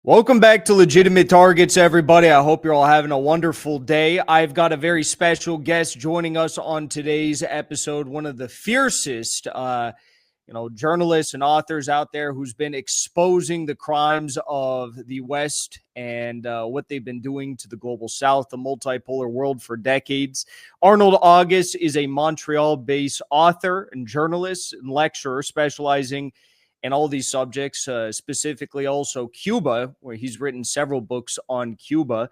Welcome back to Legitimate Targets, everybody. I hope you're all having a wonderful day. I've got a very special guest joining us on today's episode, one of the fiercest, journalists and authors out there who's been exposing the crimes of the West and what they've been doing to the global South, the multipolar world for decades. Arnold August is a Montreal-based author and journalist and lecturer specializing and all these subjects, specifically also Cuba, where he's written several books on Cuba.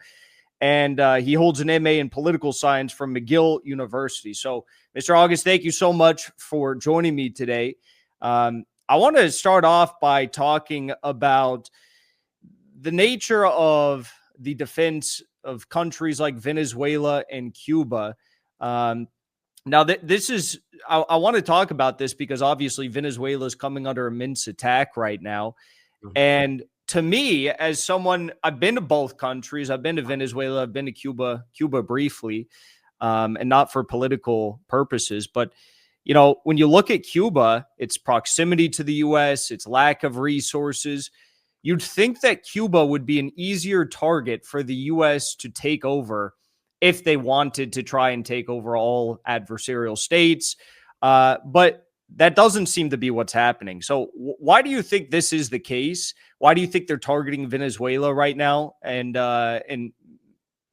And he holds an MA in political science from McGill University. So, Mr. August, thank you so much for joining me today. I want to start off by talking about the nature of the defense of countries like Venezuela and Cuba. Now, this is, I want to talk about this because obviously Venezuela is coming under immense attack right now. And to me, as someone, I've been to both countries. I've been to Venezuela. I've been to Cuba briefly, and not for political purposes. But, you know, when you look at Cuba, its proximity to the U.S., its lack of resources, you'd think that Cuba would be an easier target for the U.S. to take over if they wanted to try and take over all adversarial states. But that doesn't seem to be what's happening. So why do you think this is the case? Why do you think they're targeting Venezuela right now and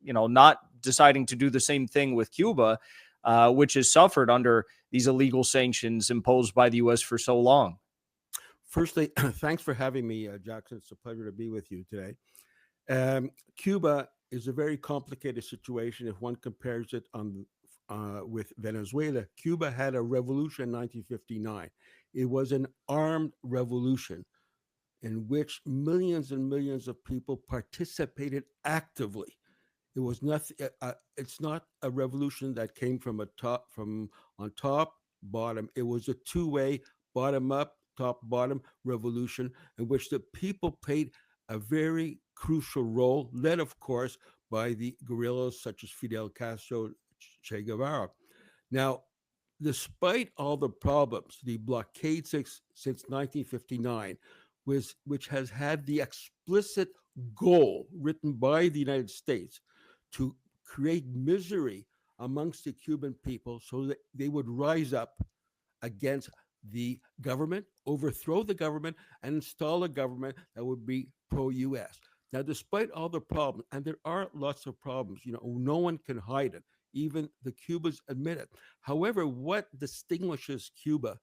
not deciding to do the same thing with Cuba, which has suffered under these illegal sanctions imposed by the U.S. for so long? Firstly, thanks for having me, Jackson. It's a pleasure to be with you today. Cuba is a very complicated situation if one compares it with Venezuela. Cuba had a revolution in 1959. It was an armed revolution in which millions and millions of people participated actively. It was nothing. It's not a revolution that came from on top, bottom. It was a two-way, bottom up, top, bottom revolution in which the people played a very crucial role, led, of course, by the guerrillas such as Fidel Castro, Che Guevara. Now, despite all the problems, the blockade since 1959, which has had the explicit goal written by the United States to create misery amongst the Cuban people so that they would rise up against the government, overthrow the government, and install a government that would be pro-U.S. Now, despite all the problems, and there are lots of problems, no one can hide it. Even the Cubans admit it. However, what distinguishes Cuba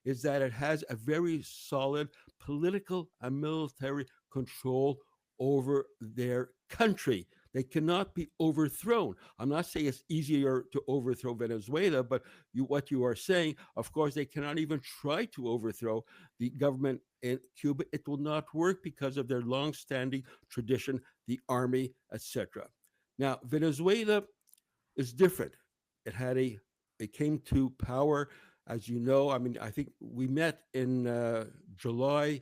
is that it has a very solid political and military control over their country. They cannot be overthrown. I'm not saying it's easier to overthrow Venezuela, but what you are saying, of course, they cannot even try to overthrow the government in Cuba. It will not work because of their long-standing tradition, the army, etc. Now, Venezuela is different. It came to power, as you know. I mean, I think we met in July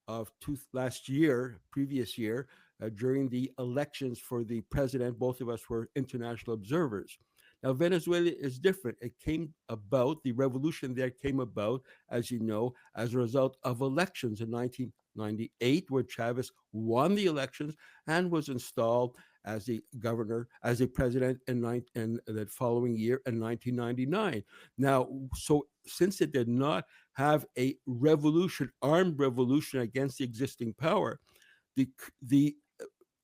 of previous year, during the elections for the president. Both of us were international observers. Now, Venezuela is different. The revolution there came about, as you know, as a result of elections in 1998, where Chavez won the elections and was installed as the president in the following year in 1999. Now, so since it did not have a armed revolution against the existing power, the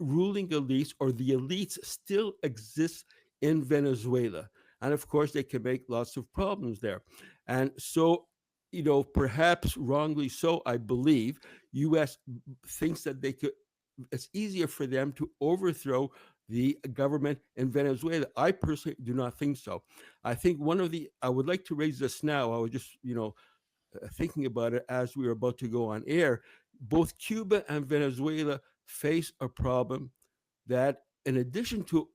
ruling elites or the elites still exist in Venezuela. And of course, they can make lots of problems there. And so, perhaps wrongly so, I believe, U.S. thinks that it's easier for them to overthrow the government in Venezuela. I personally do not think so. I think I would like to raise this now. I was just, thinking about it as we were about to go on air. Both Cuba and Venezuela face a problem that, in addition to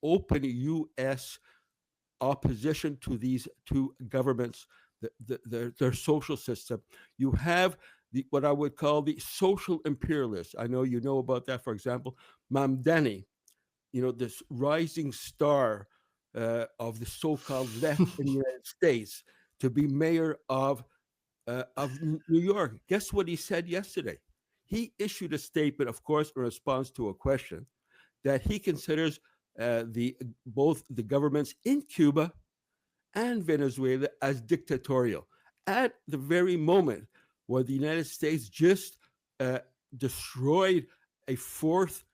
open U.S. opposition to these two governments, their social system, you have what I would call the social imperialists. I know you know about that. For example, Mamdani, this rising star of the so-called left in the United States, to be mayor of New York. Guess what he said yesterday? he issued a statement, of course, in response to a question that he considers the both the governments in Cuba and Venezuela as dictatorial at the very moment where the United States just uh, destroyed a fourth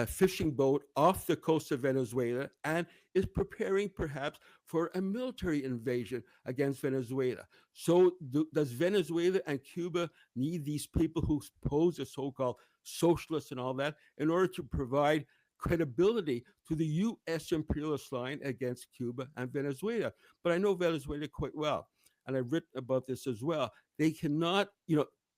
fishing boat off the coast of Venezuela and is preparing perhaps for a military invasion against Venezuela. So, does Venezuela and Cuba need these people who pose as so called socialists and all that in order to provide credibility to the U.S. imperialist line against Cuba and Venezuela? But I know Venezuela quite well, and I've written about this as well. They cannot,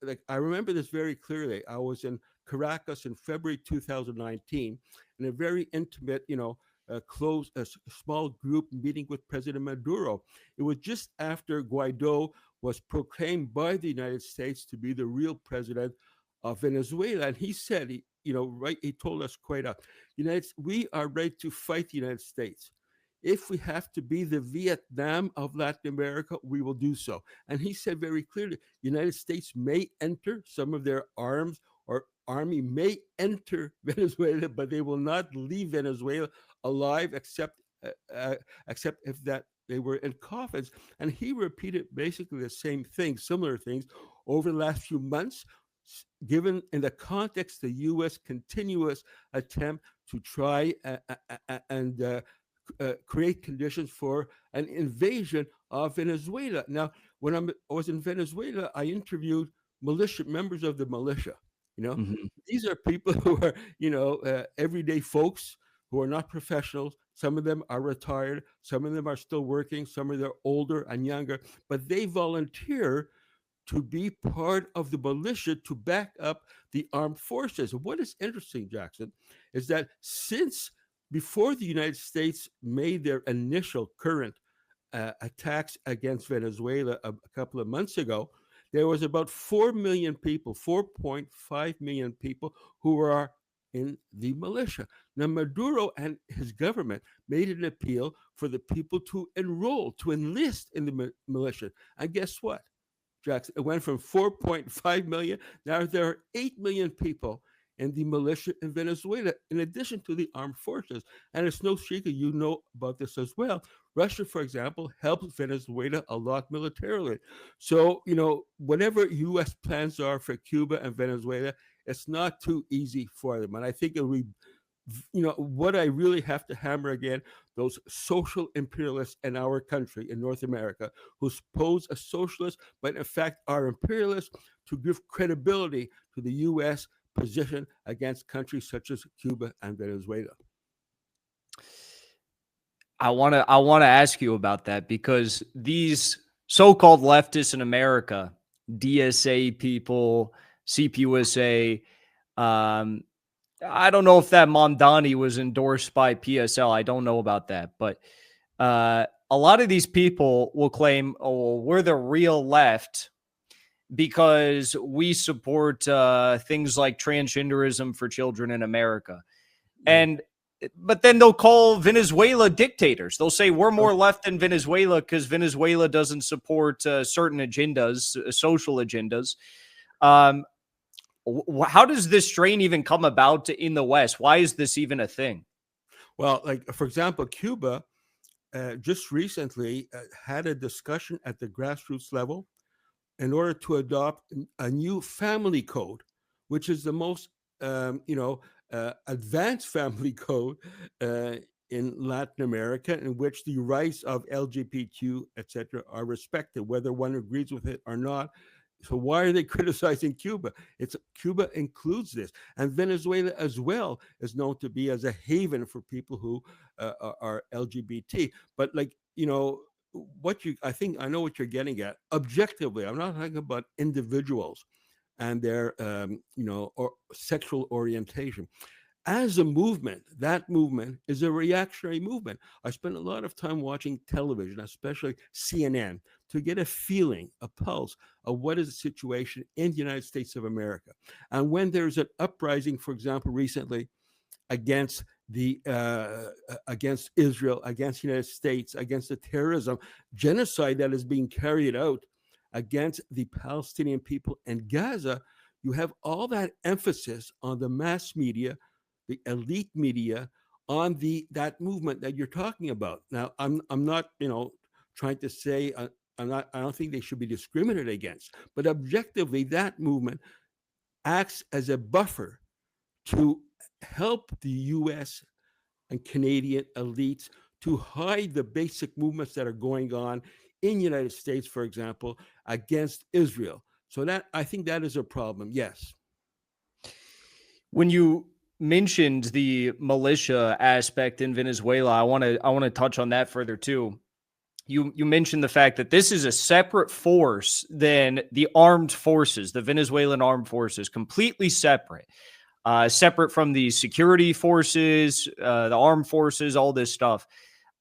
like I remember this very clearly. I was in Caracas in February 2019 in a very intimate, close, small group meeting with President Maduro. It was just after Guaido was proclaimed by the United States to be the real president of Venezuela, and he said, he told us quite out, we are ready to fight the United States. If we have to be the Vietnam of Latin America, we will do so. And he said very clearly, the United States may enter, some of their arms or army may enter Venezuela, but they will not leave Venezuela alive except if that they were in coffins. And he repeated basically the same things, similar things, over the last few months, given in the context the U.S. continuous attempt to try and create conditions for an invasion of Venezuela. Now, when I was in Venezuela, I interviewed members of the militia. Mhm. These are people who are, everyday folks who are not professionals. Some of them are retired. Some of them are still working. Some of them are older and younger, but they volunteer to be part of the militia to back up the armed forces. And what is interesting, Jackson, is that since before the United States made their initial current attacks against Venezuela a couple of months ago, there was about 4 million people, 4.5 million people who are in the militia. Now, Maduro and his government made an appeal for the people to enroll, to enlist in the militia. And guess what, Jackson? It went from 4.5 million. Now there are 8 million people in the militia in Venezuela, in addition to the armed forces. And it's no secret, you know about this as well. Russia, for example, helps Venezuela a lot militarily. So, whatever U.S. plans are for Cuba and Venezuela, it's not too easy for them. And I think it'll be, what I really have to hammer again, those social imperialists in our country, in North America, who pose as socialists, but in fact are imperialists, to give credibility to the U.S. position against countries such as Cuba and Venezuela. I want to ask you about that, because these so-called leftists in America, DSA people, CPUSA, I don't know if that Mamdani was endorsed by PSL. I don't know about that, but a lot of these people will claim, "Oh, we're the real left because we support things like transgenderism for children in America." And but then they'll call Venezuela dictators. They'll say we're more left than Venezuela because Venezuela doesn't support certain agendas, social agendas. How does this strain even come about in the West? Why is this even a thing? Well, like, for example, Cuba just recently had a discussion at the grassroots level in order to adopt a new family code, which is the most, advanced family code in Latin America, in which the rights of LGBTQ, etc., are respected, whether one agrees with it or not. So why are they criticizing Cuba? Cuba includes this, and Venezuela as well is known to be as a haven for people who are LGBT. But I think I know what you're getting at. Objectively, I'm not talking about individuals and their or sexual orientation. As a movement, that movement is a reactionary movement. I spent a lot of time watching television, especially CNN, to get a feeling, a pulse of what is the situation in the United States of America. And when there's an uprising, for example, recently against against Israel, against the United States, against the terrorism, genocide that is being carried out against the Palestinian people in Gaza, you have all that emphasis on the mass media, the elite media, on that movement that you're talking about. Now, I'm not trying to say I don't think they should be discriminated against, but objectively, that movement acts as a buffer to help the U.S. and Canadian elites to hide the basic movements that are going on in the United States, for example, against Israel. So that I think that is a problem. Yes. When you mentioned the militia aspect in Venezuela, I want to touch on that further too. You mentioned the fact that this is a separate force than the armed forces, the Venezuelan armed forces, completely separate, separate from the security forces, the armed forces, all this stuff.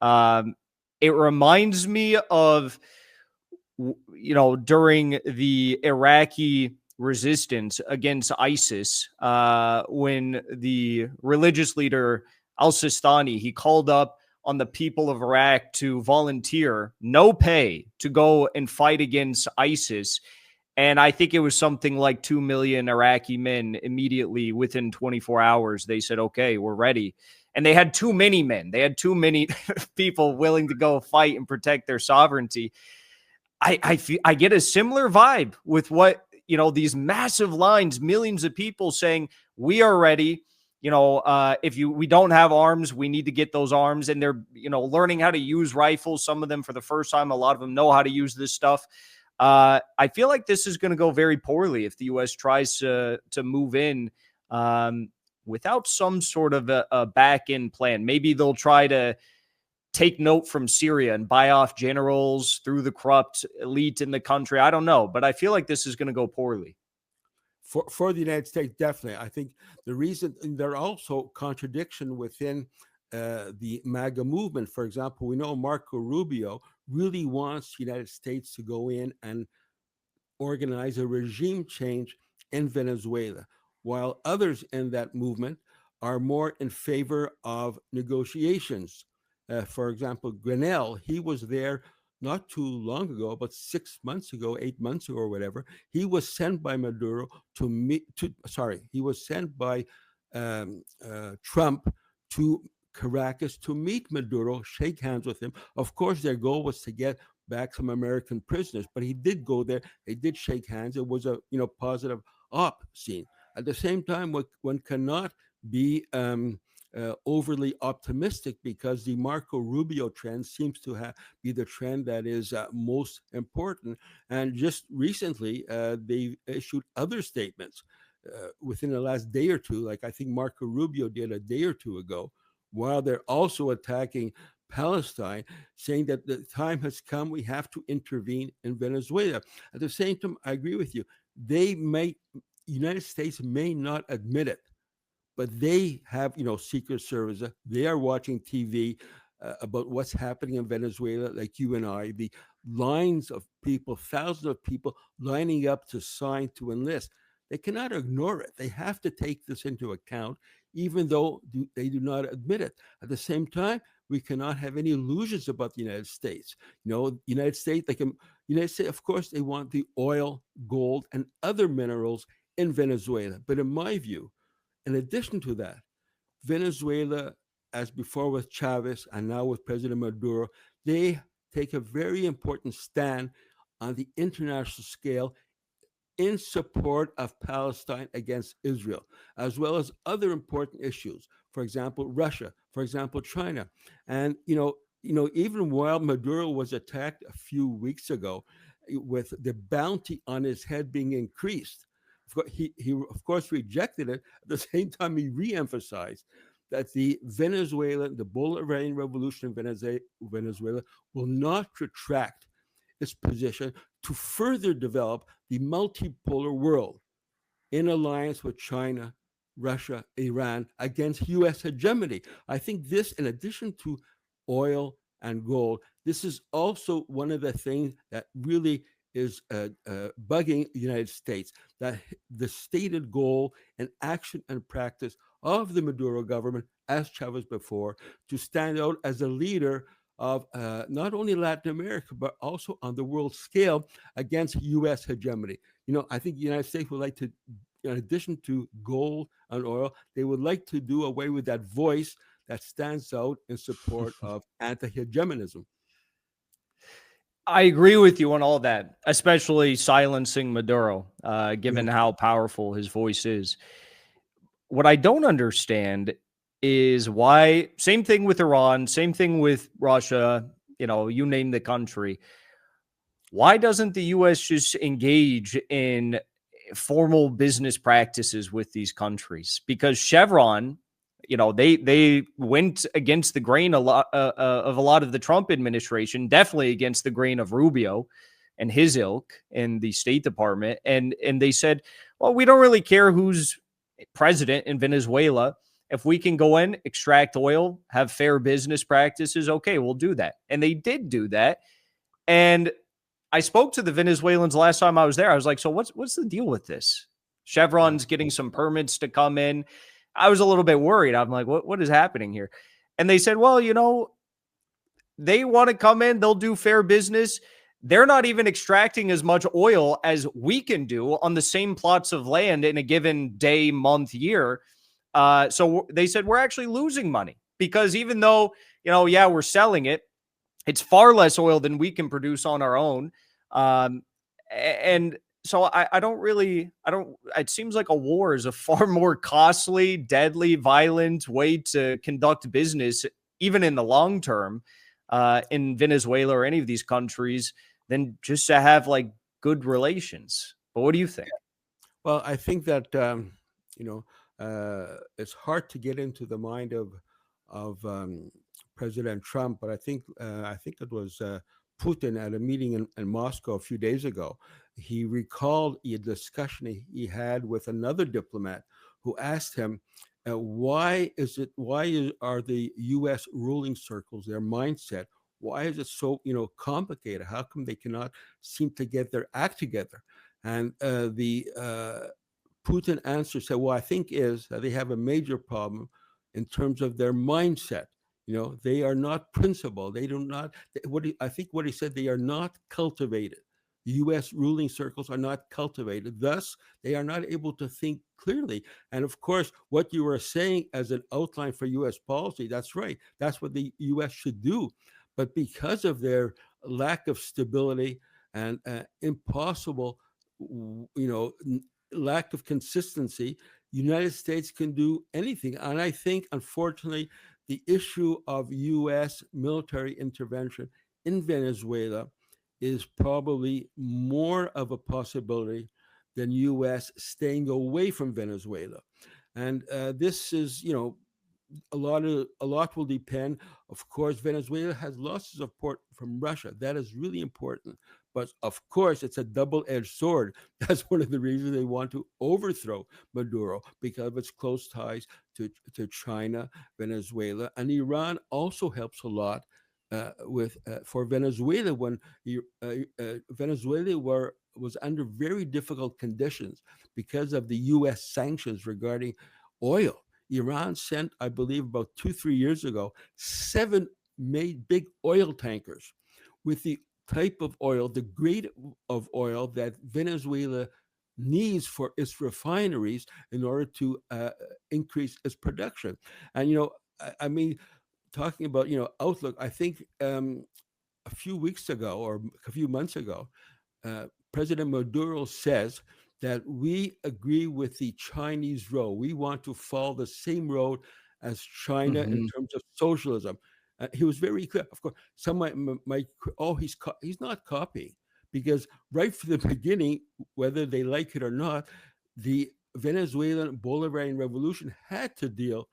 It reminds me of, during the Iraqi resistance against ISIS, when the religious leader al-Sistani, he called up on the people of Iraq to volunteer, no pay, to go and fight against ISIS. And I think it was something like 2 million Iraqi men immediately within 24 hours. They said, okay, we're ready. And they had too many men. They had too many people willing to go fight and protect their sovereignty. I get a similar vibe with what, these massive lines, millions of people saying, we are ready. If we don't have arms, we need to get those arms. And they're, learning how to use rifles. Some of them for the first time, a lot of them know how to use this stuff. I feel like this is going to go very poorly if the U.S. tries to move in without some sort of a back-end plan. Maybe they'll try to take note from Syria and buy off generals through the corrupt elite in the country. I don't know, but I feel like this is going to go poorly. For the United States, definitely. I think the reason there are also contradiction within the MAGA movement. For example, we know Marco Rubio really wants the United States to go in and organize a regime change in Venezuela, while others in that movement are more in favor of negotiations. For example, Grenell, he was there not too long ago, but 6 months ago, 8 months ago, or whatever. He was sent by Maduro he was sent by Trump to Caracas to meet Maduro, shake hands with him. Of course, their goal was to get back some American prisoners, but he did go there. They did shake hands. It was a positive op scene. At the same time, one cannot be overly optimistic, because the Marco Rubio trend seems to be the trend that is most important. And just recently, they issued other statements within the last day or two, like I think Marco Rubio did a day or two ago, while they're also attacking Palestine, saying that the time has come, we have to intervene in Venezuela. At the same time, I agree with you. United States may not admit it, but they have, Secret Service. They are watching TV about what's happening in Venezuela, like you and I. The lines of people, thousands of people lining up to sign to enlist. They cannot ignore it. They have to take this into account, even though they do not admit it. At the same time, we cannot have any illusions about the United States. United States, United States, of course, they want the oil, gold, and other minerals in Venezuela. But in my view, in addition to that, Venezuela, as before with Chavez and now with President Maduro, they take a very important stand on the international scale in support of Palestine against Israel, as well as other important issues. For example, Russia, for example, China. And, even while Maduro was attacked a few weeks ago with the bounty on his head being increased, he of course rejected it. At the same time, he reemphasized that the Bolivarian Revolution in Venezuela will not retract its position to further develop the multipolar world in alliance with China, Russia, Iran against U.S. hegemony. I think this, in addition to oil and gold, this is also one of the things that really is bugging the United States, that the stated goal and action and practice of the Maduro government, as Chavez before, to stand out as a leader of not only Latin America, but also on the world scale against U.S. hegemony. I think the United States would like to in addition to gold and oil, they would like to do away with that voice that stands out in support of anti-hegemonism. I agree with you on all that, especially silencing Maduro, given Yes. how powerful his voice is. What I don't understand is why, same thing with Iran, same thing with Russia, you name the country. Why doesn't the US just engage in formal business practices with these countries? Because Chevron, they went against the grain a lot of a lot of the Trump administration, definitely against the grain of Rubio and his ilk in the State Department, and they said, well, we don't really care who's president in Venezuela. If we can go in, extract oil, have fair business practices, okay, we'll do that. And they did do that. And I spoke to the Venezuelans last time I was there. I was like, so what's the deal with this? Yeah. Chevron's getting some permits to come in. I was a little bit worried. I'm like, what is happening here? And they said, well, they want to come in, they'll do fair business. They're not even extracting as much oil as we can do on the same plots of land in a given day, month, year. So they said, we're actually losing money because even though, yeah, we're selling it, it's far less oil than we can produce on our own. And so I don't, it seems like a war is a far more costly, deadly, violent way to conduct business, even in the long term, in Venezuela or any of these countries, than just to have like good relations. But what do you think? Well, I think that it's hard to get into the mind of President Trump, but I think it was Putin at a meeting in Moscow a few days ago. He recalled a discussion he had with another diplomat who asked him, are the U.S. ruling circles, their mindset, why is it so complicated? How come they cannot seem to get their act together? And the Putin answer said, well, I think is that they have a major problem in terms of their mindset. They are not principled. They do not, I think what he said, they are not cultivated. U.S. ruling circles are not cultivated. Thus, they are not able to think clearly. And of course, what you are saying as an outline for U.S. policy, that's right. That's what the U.S. should do. But because of their lack of stability and impossible, lack of consistency, United States can do anything. And I think, unfortunately, the issue of U.S. military intervention in Venezuela is probably more of a possibility than U.S. staying away from Venezuela. And this is, a lot will depend. Of course, Venezuela has lost support from Russia. That is really important. But of course, it's a double-edged sword. That's one of the reasons they want to overthrow Maduro, because of its close ties to China, Venezuela, and Iran also helps a lot for Venezuela when Venezuela was under very difficult conditions because of the U.S. sanctions regarding oil. Iran sent, I believe, about 2-3 years ago, 7 made big oil tankers with the type of oil, the grade of oil that Venezuela needs for its refineries in order to increase its production. And I mean, talking about outlook, I think a few weeks ago or a few months ago, President Maduro says that we agree with the Chinese road. We want to follow the same road as China in Mhm. terms of socialism. He was very clear. Of course, some might oh, he's not copying, because right from the beginning, whether they like it or not, the Venezuelan Bolivarian Revolution had to deal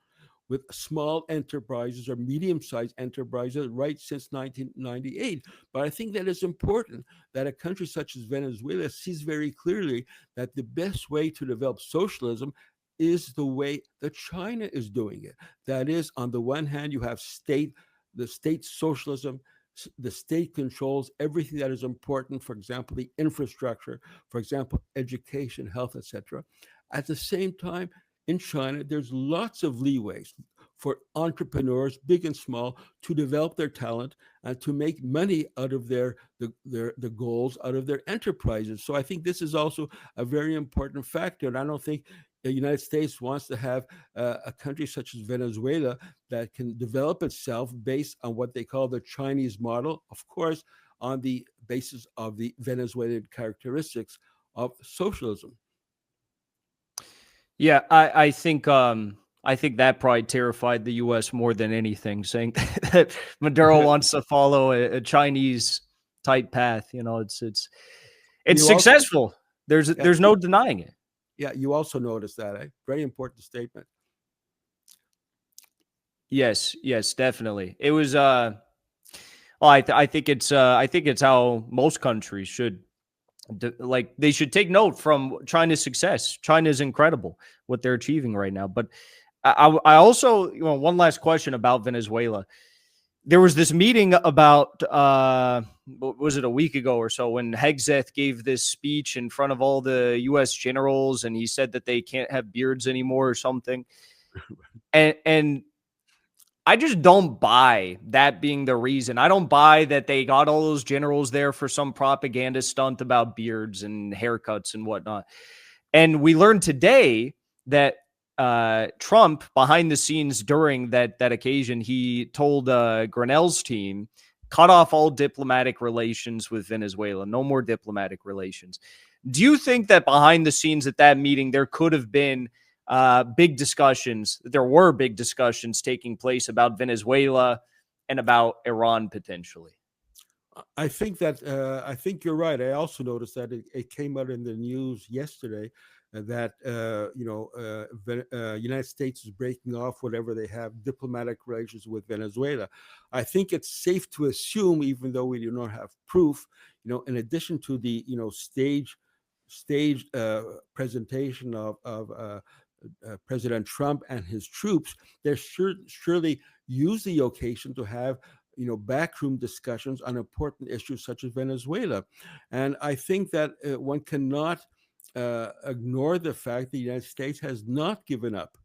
with small enterprises or medium-sized enterprises right since 1998. But I think that it's important that a country such as Venezuela sees very clearly that the best way to develop socialism is the way that China is doing it. That is, on the one hand, you have the state socialism. The state controls everything that is important, for example, the infrastructure, for example, education, health, etc. At the same time, in China, there's lots of leeways for entrepreneurs, big and small, to develop their talent and to make money out of the goals, out of their enterprises. So I think this is also a very important factor. And I don't think the United States wants to have a country such as Venezuela that can develop itself based on what they call the Chinese model, of course, on the basis of the Venezuelan characteristics of socialism. Yeah, I think that probably terrified the U.S. more than anything, saying that Maduro wants to follow a Chinese type path. You know, it's You also, successful. yeah, There's no denying it. yeah, you also notice that, eh? Very important statement. Yes, yes, definitely. It was well, I think it's how most countries should like they should take note from China's success. China is incredible what they're achieving right now. But I also, you know, one last question about Venezuela. There was this meeting about what was it, a week ago or so, when Hegseth gave this speech in front of all the U.S. generals, and he said that they can't have beards anymore or something. And I just don't buy that being the reason. I don't buy that they got all those generals there for some propaganda stunt about beards and haircuts and whatnot. And we learned today that Trump, behind the scenes during that occasion, he told Grenell's team, cut off all diplomatic relations with Venezuela. No more diplomatic relations. Do you think that behind the scenes at that meeting, there could have been big discussions? There were big discussions taking place about Venezuela and about Iran potentially. I think you're right. I also noticed that it came out in the news yesterday that United States is breaking off whatever they have diplomatic relations with Venezuela. I think it's safe to assume, even though we do not have proof, in addition to the staged presentation of President Trump and his troops, they surely use the occasion to have backroom discussions on important issues such as Venezuela. And I think that one cannot ignore the fact the United States has not given up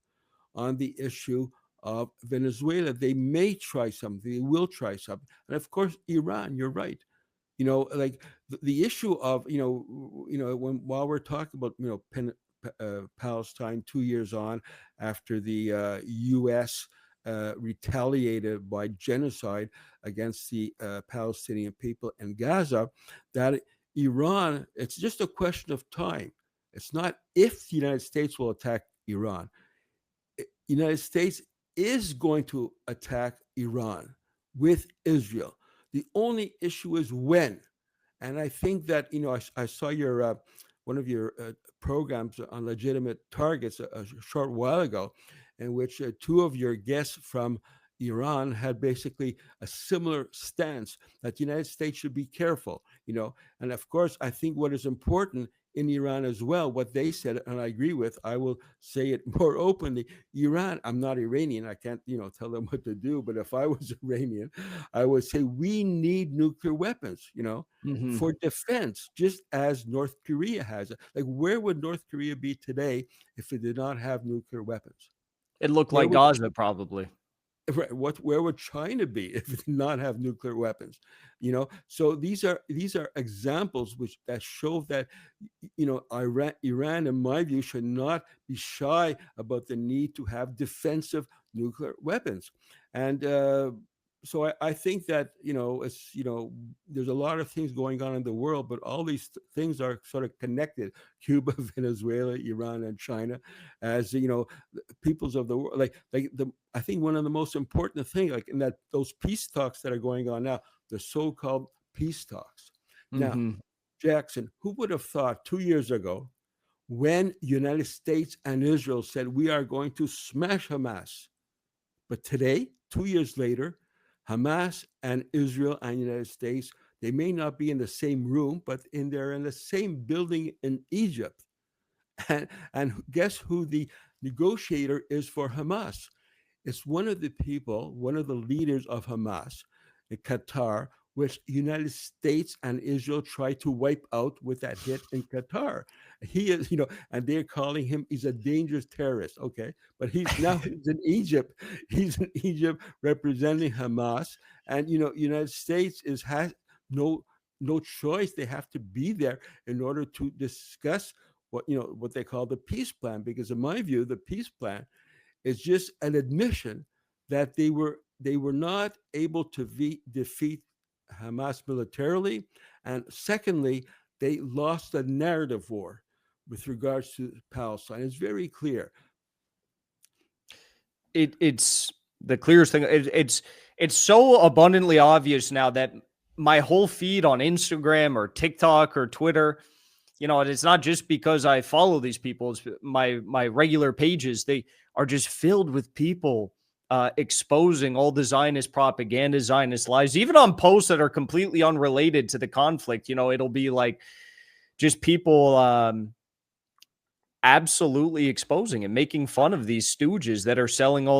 on the issue of Venezuela. They may try something, they will try something. And of course, Iran, you're right. Like the issue of, while we're talking about, Palestine 2 years on after the U.S. Retaliated by genocide against the Palestinian people in Gaza, that Iran, it's just a question of time. It's not if the United States will attack Iran. The United States is going to attack Iran with Israel. The only issue is when. And I think that, I saw your one of your programs on legitimate targets a short while ago, in which two of your guests from Iran had basically a similar stance that the United States should be careful, And of course, I think what is important in Iran as well, what they said, and I agree with, I will say it more openly. Iran, I'm not Iranian. I can't, tell them what to do. But if I was Iranian, I would say we need nuclear weapons, Mm-hmm. for defense, just as North Korea has it. Like, where would North Korea be today if it did not have nuclear weapons? It looked Where like would Gaza, probably. where would China be if it did not have nuclear weapons? So these are examples which that show that Iran, in my view, should not be shy about the need to have defensive nuclear weapons. And so I think that it's there's a lot of things going on in the world, but all these things are sort of connected: Cuba, Venezuela, Iran, and China, as peoples of the world. Like the I think one of the most important things, like in that those peace talks that are going on now, the so-called peace talks. Now, Mm-hmm. Jackson, who would have thought 2 years ago, when United States and Israel said we are going to smash Hamas, but today, 2 years later, Hamas and Israel and United States, they may not be in the same room, but they're in the same building in Egypt. And guess who the negotiator is for Hamas? It's one of the people, one of the leaders of Hamas in Qatar, which United States and Israel tried to wipe out with that hit in Qatar. He is, and they're calling him, he's a dangerous terrorist. Okay. But he's in Egypt. He's in Egypt representing Hamas. And, United States has no choice. They have to be there in order to discuss what they call the peace plan. Because in my view, the peace plan is just an admission that they were not able to defeat Hamas militarily, and secondly, they lost a narrative war with regards to Palestine. It's very clear. It's the clearest thing. It's so abundantly obvious now that my whole feed on Instagram or TikTok or Twitter, it's not just because I follow these people. It's my regular pages. They are just filled with people exposing all the Zionist propaganda, Zionist lies, even on posts that are completely unrelated to the conflict. It'll be like just people absolutely exposing and making fun of these stooges that are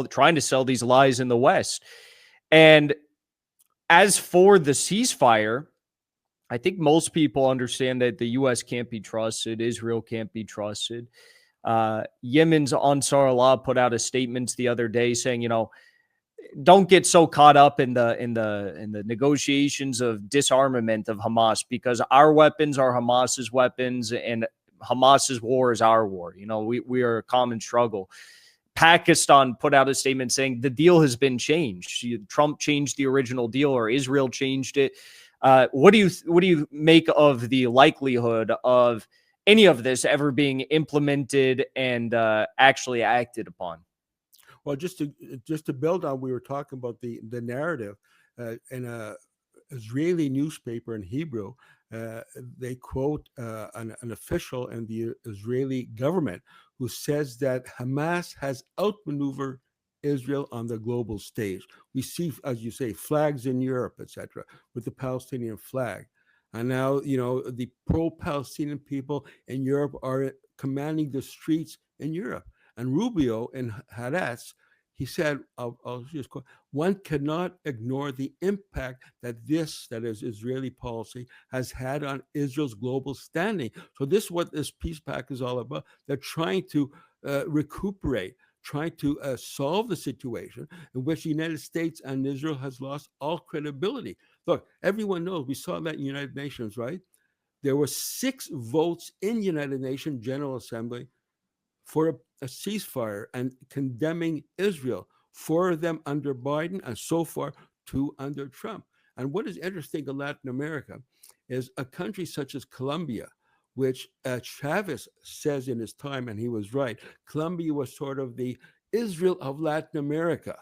trying to sell these lies in the West. And as for the ceasefire, I think most people understand that the U.S. can't be trusted. Israel can't be trusted. Yemen's Ansar Allah put out a statement the other day saying, don't get so caught up in the negotiations of disarmament of Hamas, because our weapons are Hamas's weapons and Hamas's war is our war. We are a common struggle. Pakistan put out a statement saying the deal has been changed. Trump changed the original deal, or Israel changed it. What do you make of the likelihood of any of this ever being implemented and actually acted upon? Well, just to build on, we were talking about the narrative in a Israeli newspaper in Hebrew. They quote an official in the Israeli government who says that Hamas has outmaneuvered Israel on the global stage. We see, as you say, flags in Europe, etc., with the Palestinian flag. And now, the pro-Palestinian people in Europe are commanding the streets in Europe. And Rubio in Haaretz, he said, I'll just quote, one cannot ignore the impact that is Israeli policy, has had on Israel's global standing. So this is what this peace pact is all about. They're trying to recuperate, trying to solve the situation in which the United States and Israel has lost all credibility. Look, everyone knows, we saw that in the United Nations, right? There were 6 votes in United Nations General Assembly for a ceasefire and condemning Israel, 4 of them under Biden and so far 2 under Trump. And what is interesting in Latin America is a country such as Colombia, which Chavez says in his time, and he was right, Colombia was sort of the Israel of Latin America.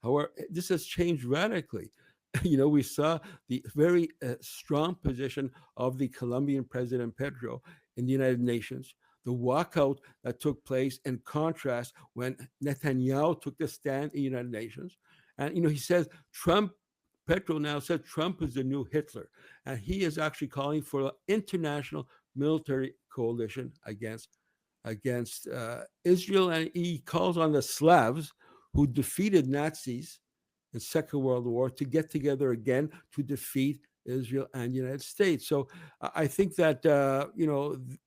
However, this has changed radically. We saw the very strong position of the Colombian President Petro in the United Nations, the walkout that took place in contrast when Netanyahu took the stand in the United Nations. And, he says Petro now says Trump is the new Hitler. And he is actually calling for an international military coalition against Israel. And he calls on the Slavs who defeated Nazis in Second World War to get together again to defeat Israel and the United States. So I think that,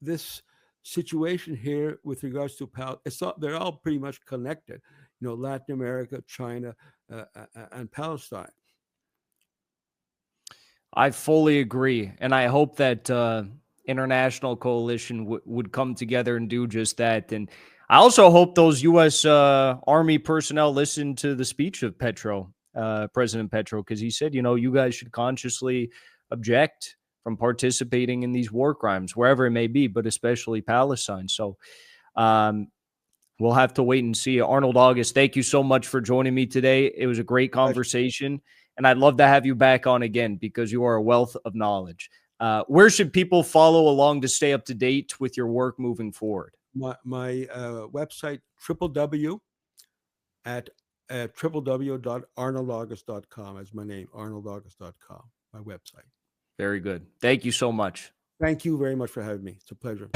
this situation here with regards to they're all pretty much connected, Latin America, China, and Palestine. I fully agree. And I hope that international coalition would come together and do just that. And I also hope those U.S. Army personnel listen to the speech of President Petro, because he said, you guys should consciously object from participating in these war crimes, wherever it may be, but especially Palestine. So we'll have to wait and see. Arnold August, thank you so much for joining me today. It was a great conversation, and I'd love to have you back on again because you are a wealth of knowledge. Where should people follow along to stay up to date with your work moving forward? My website, www.arnoldaugust.com is my name, arnoldaugust.com, my website. Very good. Thank you so much. Thank you very much for having me. It's a pleasure.